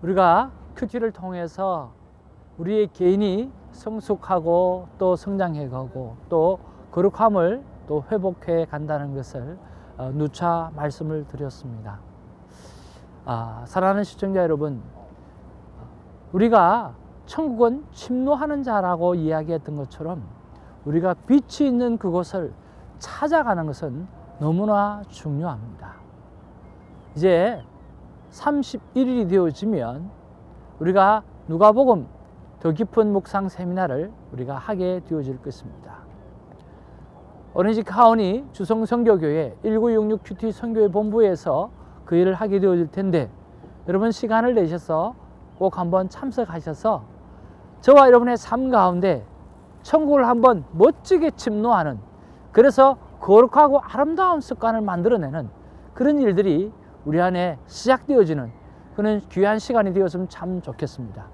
우리가 큐티를 통해서 우리의 개인이 성숙하고 또 성장해가고 또 거룩함을 또 회복해 간다는 것을 누차 말씀을 드렸습니다. 사랑하는 시청자 여러분, 우리가 천국은 침노하는 자라고 이야기했던 것처럼 우리가 빛이 있는 그곳을 찾아가는 것은 너무나 중요합니다. 이제 31일이 되어지면 우리가 누가복음 더 깊은 묵상 세미나를 우리가 하게 되어질 것입니다. 오렌지 카운티 주성선교교회 1966 큐티 선교회 본부에서 그 일을 하게 되어질 텐데, 여러분 시간을 내셔서 꼭 한번 참석하셔서 저와 여러분의 삶 가운데 천국을 한번 멋지게 침노하는, 그래서 거룩하고 아름다운 습관을 만들어내는 그런 일들이 우리 안에 시작되어지는 그런 귀한 시간이 되었으면 참 좋겠습니다.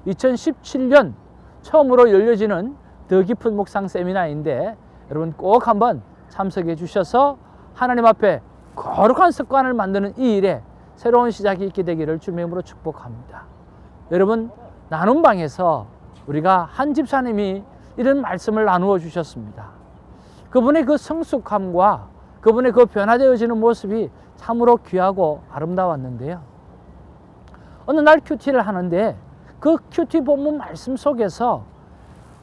2017년 처음으로 열려지는 더 깊은 묵상 세미나인데 여러분 꼭 한번 참석해 주셔서 하나님 앞에 거룩한 습관을 만드는 이 일에 새로운 시작이 있게 되기를 주님의 이름으로 축복합니다. 여러분, 나눔방에서 우리가 한 집사님이 이런 말씀을 나누어 주셨습니다. 그분의 그 성숙함과 그분의 그 변화되어지는 모습이 참으로 귀하고 아름다웠는데요. 어느 날 큐티를 하는데 그 큐티 본문 말씀 속에서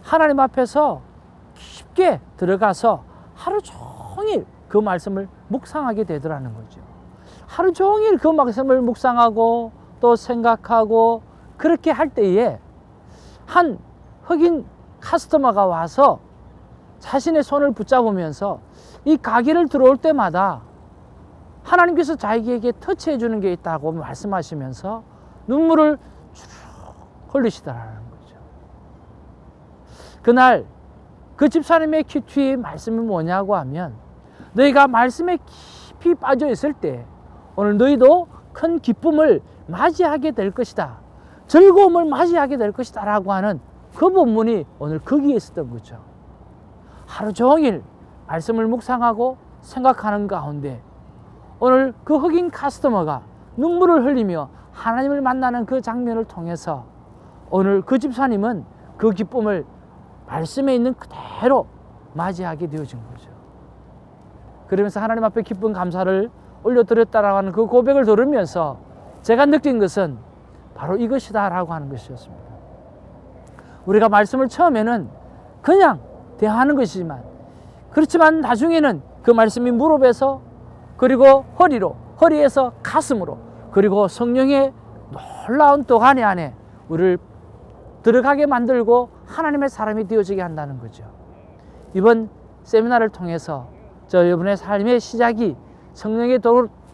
하나님 앞에서 깊게 들어가서 하루 종일 그 말씀을 묵상하게 되더라는 거죠. 하루 종일 그 말씀을 묵상하고 또 생각하고 그렇게 할 때에 한 흑인 카스터머가 와서 자신의 손을 붙잡으면서 이 가게를 들어올 때마다 하나님께서 자기에게 터치해 주는 게 있다고 말씀하시면서 눈물을 쭉 흘리시더라는 거죠. 그날 그 집사님의 큐티의 말씀이 뭐냐고 하면, 너희가 말씀에 깊이 빠져 있을 때 오늘 너희도 큰 기쁨을 맞이하게 될 것이다, 즐거움을 맞이하게 될 것이다 라고 하는 그 본문이 오늘 거기에 있었던 거죠. 하루 종일 말씀을 묵상하고 생각하는 가운데 오늘 그 흑인 카스터머가 눈물을 흘리며 하나님을 만나는 그 장면을 통해서 오늘 그 집사님은 그 기쁨을 말씀에 있는 그대로 맞이하게 되어진 거죠. 그러면서 하나님 앞에 기쁜 감사를 올려드렸다라고 하는 그 고백을 들으면서 제가 느낀 것은 바로 이것이다 라고 하는 것이었습니다. 우리가 말씀을 처음에는 그냥 대하는 것이지만, 그렇지만 나중에는 그 말씀이 무릎에서, 그리고 허리에서 가슴으로, 그리고 성령의 놀라운 도가니 안에 우리를 들어가게 만들고 하나님의 사람이 되어지게 한다는 거죠. 이번 세미나를 통해서 여러분의 삶의 시작이 성령의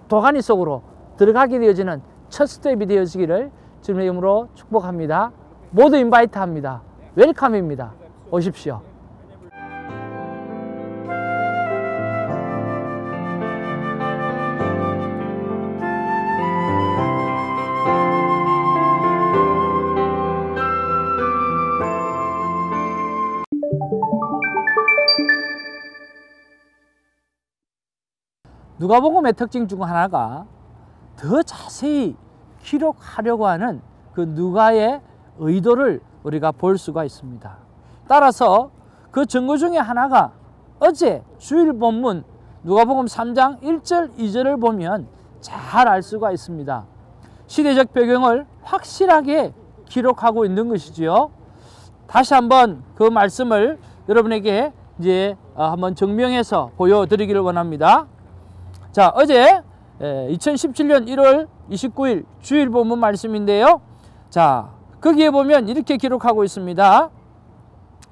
도가니 속으로 들어가게 되어지는 첫 스텝이 되어지기를 주님의 이름으로 축복합니다. 모두 인바이트 합니다. 웰컴입니다. 오십시오. 누가복음의 특징 중 하나가 더 자세히 기록하려고 하는 그 누가의 의도를 우리가 볼 수가 있습니다. 따라서 그 증거 중에 하나가 어제 주일 본문 누가복음 3장 1절 2절을 보면 잘 알 수가 있습니다. 시대적 배경을 확실하게 기록하고 있는 것이지요. 다시 한번 그 말씀을 여러분에게 이제 한번 증명해서 보여드리기를 원합니다. 자, 어제 2017년 1월 29일 주일 본문 말씀인데요. 자, 거기에 보면 이렇게 기록하고 있습니다.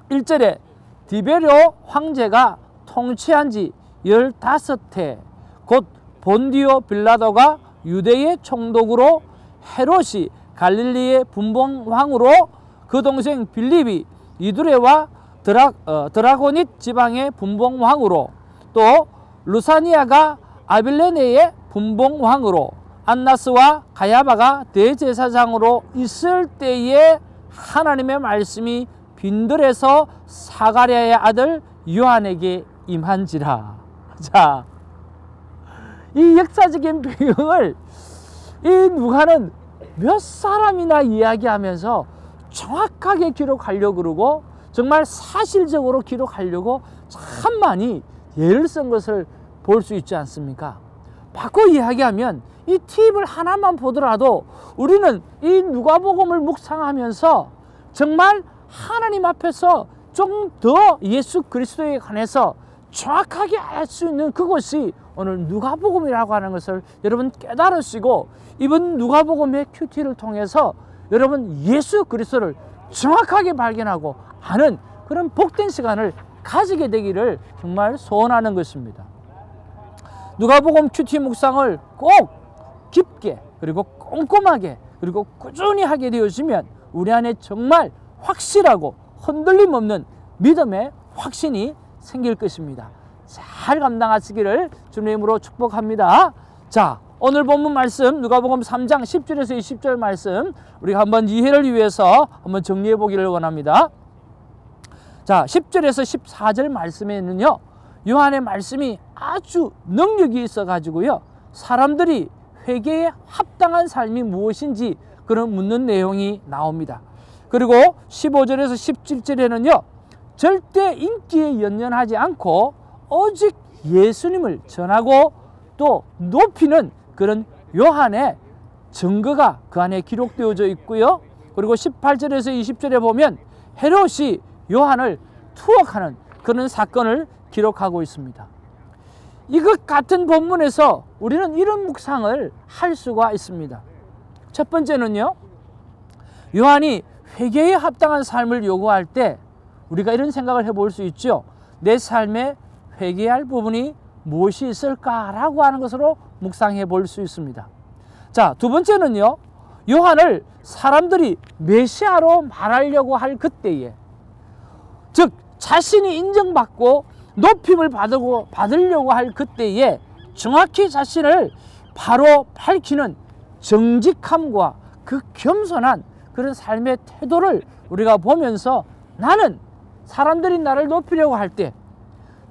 1절에 디베료 황제가 통치한 지 15해, 곧 본디오 빌라도가 유대의 총독으로, 헤롯이 갈릴리의 분봉왕으로, 그 동생 빌립이 이두레와 드라고닛 지방의 분봉왕으로, 또 루사니아가 아빌레네의 분봉왕으로, 안나스와 가야바가 대제사장으로 있을 때에 하나님의 말씀이 빈들에서 사가랴의 아들 요한에게 임한지라. 자, 이 역사적인 배경을 이 누가는 몇 사람이나 이야기하면서 정확하게 기록하려고 그러고 정말 사실적으로 기록하려고 참 많이 예를 쓴 것을 볼 수 있지 않습니까? 바꿔 이야기하면 이 팁을 하나만 보더라도 우리는 이 누가복음을 묵상하면서 정말 하나님 앞에서 좀 더 예수 그리스도에 관해서 정확하게 알 수 있는 그것이 오늘 누가복음이라고 하는 것을 여러분 깨달으시고 이번 누가복음의 큐티를 통해서 여러분 예수 그리스도를 정확하게 발견하고 아는 그런 복된 시간을 가지게 되기를 정말 소원하는 것입니다. 누가복음 큐티 묵상을 꼭 깊게 그리고 꼼꼼하게 그리고 꾸준히 하게 되어지면 우리 안에 정말 확실하고 흔들림 없는 믿음의 확신이 생길 것입니다. 잘 감당하시기를 주님의 이름으로 축복합니다. 자, 오늘 본문 말씀 누가복음 3장 10절에서 20절 말씀 우리가 한번 이해를 위해서 한번 정리해 보기를 원합니다. 자, 10절에서 14절 말씀에는요, 요한의 말씀이 아주 능력이 있어 가지고요, 사람들이 회개에 합당한 삶이 무엇인지 그런 묻는 내용이 나옵니다. 그리고 15절에서 17절에는요, 절대 인기에 연연하지 않고 오직 예수님을 전하고 또 높이는 그런 요한의 증거가 그 안에 기록되어져 있고요. 그리고 18절에서 20절에 보면 헤롯이 요한을 투옥하는 그런 사건을 기록하고 있습니다. 이것 같은 본문에서 우리는 이런 묵상을 할 수가 있습니다. 첫 번째는요, 요한이 회개에 합당한 삶을 요구할 때 우리가 이런 생각을 해볼 수 있죠. 내 삶에 회개할 부분이 무엇이 있을까라고 하는 것으로 묵상해 볼 수 있습니다. 자, 두 번째는요, 요한을 사람들이 메시아로 말하려고 할 그때에, 즉 자신이 인정받고 높임을 받으려고 할 그때에 정확히 자신을 바로 밝히는 정직함과 그 겸손한 그런 삶의 태도를 우리가 보면서 나는 사람들이 나를 높이려고 할 때,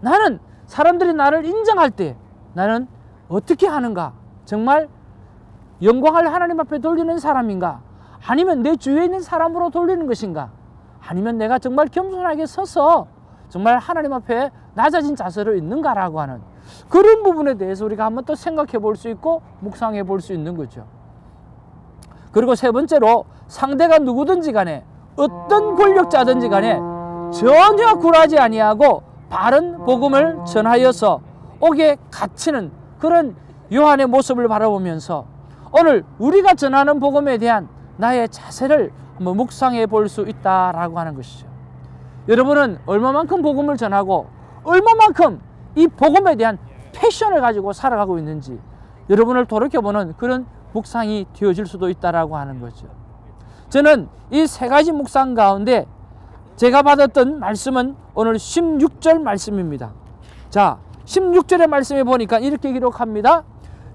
나는 사람들이 나를 인정할 때 나는 어떻게 하는가? 정말 영광을 하나님 앞에 돌리는 사람인가? 아니면 내 주위에 있는 사람으로 돌리는 것인가? 아니면 내가 정말 겸손하게 서서 정말 하나님 앞에 낮아진 자세로 있는가라고 하는 그런 부분에 대해서 우리가 한번 또 생각해 볼 수 있고 묵상해 볼 수 있는 거죠. 그리고 세 번째로 상대가 누구든지 간에 어떤 권력자든지 간에 전혀 굴하지 아니하고 바른 복음을 전하여서 옥에 갇히는 그런 요한의 모습을 바라보면서 오늘 우리가 전하는 복음에 대한 나의 자세를 한번 묵상해 볼 수 있다라고 하는 것이죠. 여러분은 얼마만큼 복음을 전하고 얼마만큼 이 복음에 대한 패션을 가지고 살아가고 있는지 여러분을 돌이켜보는 그런 묵상이 되어질 수도 있다라고 하는 거죠. 저는 이 세 가지 묵상 가운데 제가 받았던 말씀은 오늘 16절 말씀입니다. 자, 16절의 말씀에 보니까 이렇게 기록합니다.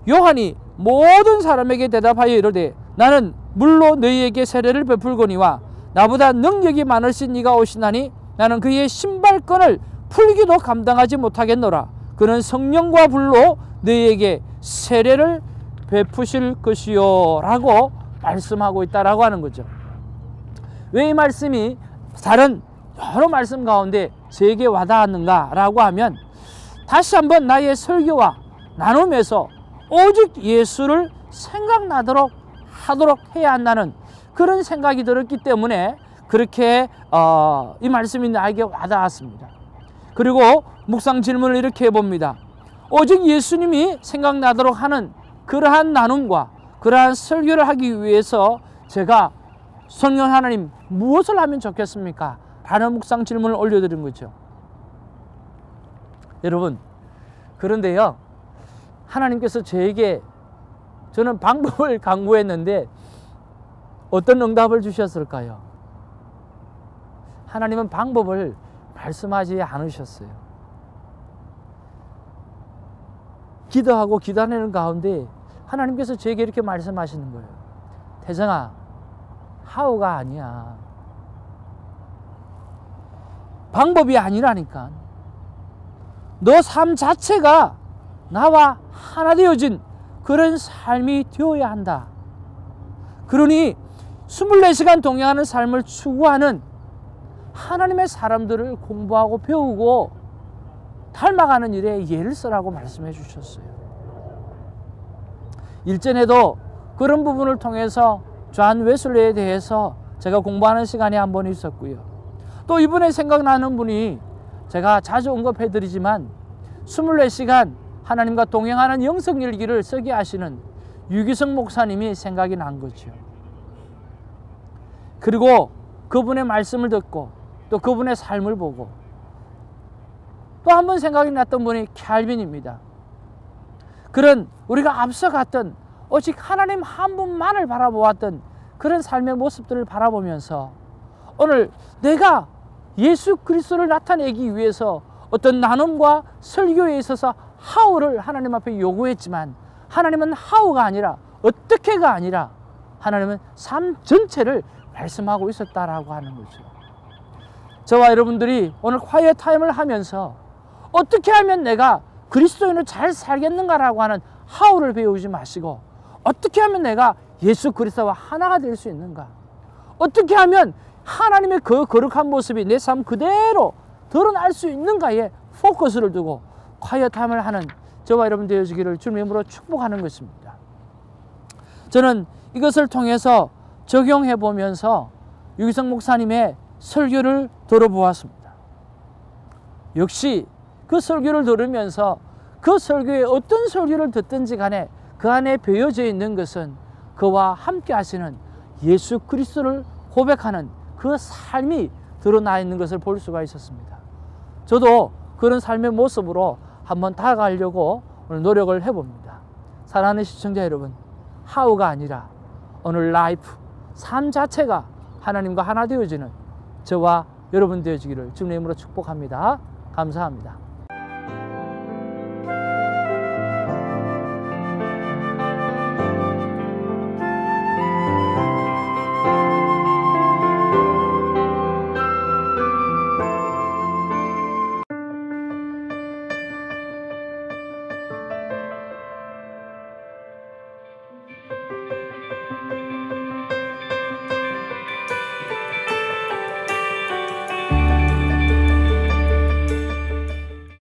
요한이 모든 사람에게 대답하여 이르되 나는 물로 너희에게 세례를 베풀거니와 나보다 능력이 많으신 이가 오시나니 나는 그의 신발끈을 풀기도 감당하지 못하겠노라. 그는 성령과 불로 너희에게 세례를 베푸실 것이요 라고 말씀하고 있다라고 하는 거죠. 왜 이 말씀이 다른 여러 말씀 가운데 제게 와닿았는가 라고 하면 다시 한번 나의 설교와 나눔에서 오직 예수를 생각나도록 하도록 해야 한다는 그런 생각이 들었기 때문에 그렇게 이 말씀이 나에게 와닿았습니다. 그리고 묵상 질문을 이렇게 해봅니다. 오직 예수님이 생각나도록 하는 그러한 나눔과 그러한 설교를 하기 위해서 제가 성령 하나님 무엇을 하면 좋겠습니까? 라는 묵상 질문을 올려드린 거죠. 여러분, 그런데요, 하나님께서 저에게 저는 방법을 강구했는데 어떤 응답을 주셨을까요? 하나님은 방법을 말씀하지 않으셨어요. 기도하고 기도하는 가운데 하나님께서 저에게 이렇게 말씀하시는 거예요. 태정아, 하우가 아니야. 방법이 아니라니까. 너 삶 자체가 나와 하나 되어진 그런 삶이 되어야 한다. 그러니 24시간 동행하는 삶을 추구하는 하나님의 사람들을 공부하고 배우고 닮아가는 일에 예를 쓰라고 말씀해 주셨어요. 일전에도 그런 부분을 통해서 존 웨슬리에 대해서 제가 공부하는 시간이 한 번 있었고요. 또 이번에 생각나는 분이 제가 자주 언급해 드리지만 24시간 하나님과 동행하는 영성일기를 쓰게 하시는 유기성 목사님이 생각이 난 거죠. 그리고 그분의 말씀을 듣고 또 그분의 삶을 보고 또 한 번 생각이 났던 분이 캘빈입니다. 그런 우리가 앞서 갔던 오직 하나님 한 분만을 바라보았던 그런 삶의 모습들을 바라보면서 오늘 내가 예수 그리스도를 나타내기 위해서 어떤 나눔과 설교에 있어서 하우를 하나님 앞에 요구했지만 하나님은 하우가 아니라 어떻게가 아니라 하나님은 삶 전체를 말씀하고 있었다라고 하는 거죠. 저와 여러분들이 오늘 콰이어 타임을 하면서 어떻게 하면 내가 그리스도인으로 잘 살겠는가라고 하는 하우를 배우지 마시고 어떻게 하면 내가 예수 그리스도와 하나가 될 수 있는가, 어떻게 하면 하나님의 그 거룩한 모습이 내 삶 그대로 드러날 수 있는가에 포커스를 두고 콰이어 타임을 하는 저와 여러분 되어지기를 주님의 이름으로 축복하는 것입니다. 저는 이것을 통해서 적용해 보면서 유기성 목사님의 설교를 들어보았습니다. 역시 그 설교를 들으면서 그 설교에 어떤 설교를 듣든지 간에 그 안에 배어져 있는 것은 그와 함께 하시는 예수 그리스도를 고백하는 그 삶이 드러나 있는 것을 볼 수가 있었습니다. 저도 그런 삶의 모습으로 한번 다가가려고 오늘 노력을 해봅니다. 사랑하는 시청자 여러분, 하우가 아니라 오늘 라이프, 삶 자체가 하나님과 하나 되어지는 저와 여러분 되어지기를 주님의 이름으로 축복합니다. 감사합니다.